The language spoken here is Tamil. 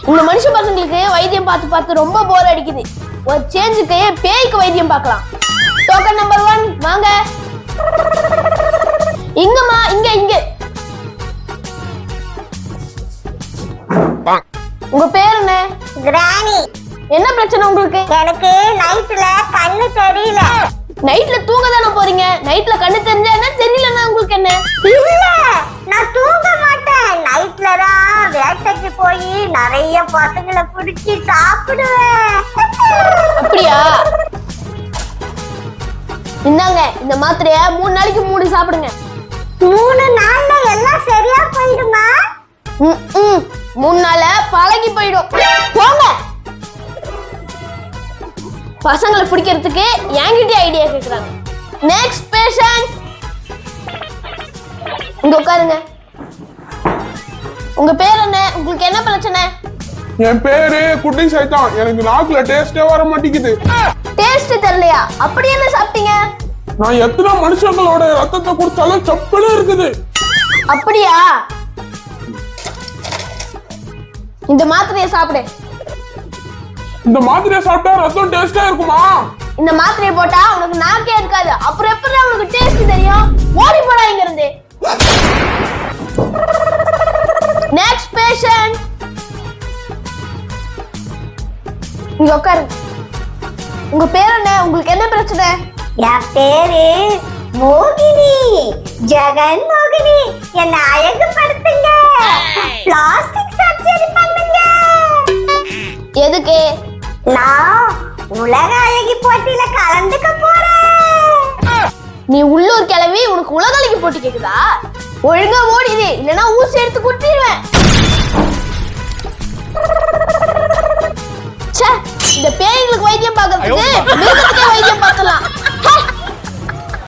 இந்த மனுஷ பசங்களுக்கு வைத்தியம் பார்த்து பார்த்து ரொம்ப போர் அடிக்குது. ஒரு சேஞ்சுக்கு பேய்க்கு வைத்தியம் பார்க்கலாம். டோக்கன் நம்பர் 1 வாங்க. இங்கம்மா, இங்க இங்க. உங்க பேர் என்ன? கிரானி. என்ன பிரச்சனை உங்களுக்கு? எனக்கு நைட்ல கண்ணு தெரியல. நைட்ல தூங்க தானே போறீங்க. நைட்ல கண்ணு தெரிஞ்சா என்ன, தெரியலன்னா உங்களுக்கு என்ன? இல்ல, நான் தூங்க மாட்டேன். நைட்ல தான் வேட்டைக்கு போய் நிறைய பசங்களை பிடிச்சி சாப்பிடுவேன். அப்படியா? இந்தாங்க இந்த மாத்திரைய 3 நாளைக்கு 3 சாப்பிடுங்க. 3 நாள்ல எல்லாம் சரியா போயிடுமா? 3 நாள்ல பழகி போயிடும். போங்க. பசங்களை பிடிக்கிறதுக்கு என்கிட்ட ஐடியா கேக்குறாங்க. Next patient. இங்க உட்காருங்க. உங்க பேர் என்ன? உங்களுக்கு என்ன பிரச்சனை? என் பேரு குட்டி சைத்தான். எனக்கு நாக்குல டேஸ்டே வர மாட்டேங்குது. டேஸ்ட் தெரியலையா? அப்படி என்ன சாப்பிட்டீங்க? நான் எத்தனை மனுஷங்களோட ரத்தத்தை குடிச்சாலும் சப்பலே இருக்குது. அப்படியா? இந்த மாத்திரையை சாப்பிடு. இந்த மாத்திரையை சாப்பிட்டா ரத்தம் டேஸ்டா இருக்குமா? இந்த மாத்திரையை போட்டா உனக்கு நாக்கே இருக்காது. அப்புறம் எப்படி உனக்கு டேஸ்ட் தெரியும்? ஓடி போடா இங்க இருந்து. Next patient. இங்க உட்காரு. உங்க பேர் என்ன? உங்களுக்கு என்ன பிரச்சனை? என் பேரு மோகினி, ஜெகன் மோகினி. என்ன அழகுபடுத்துங்க. பிளாஸ்டிக் சர்ஜரி பண்ணுங்க. எதுக்கு? நான் உலக அழகி போட்டியில கலந்துக்க போறேன். நீ உள்ளூர் கிளவி, உனக்கு உலகளக்கு போட்டி கேக்குதா? ஒழுங்கா ஓடிடு, இல்லனா ஊசி எடுத்து குத்திடுவேன். இந்த பேய்களுக்கு வைத்தியம் பார்க்கறதுக்கு மிருகத்துக்கே வைத்தியம்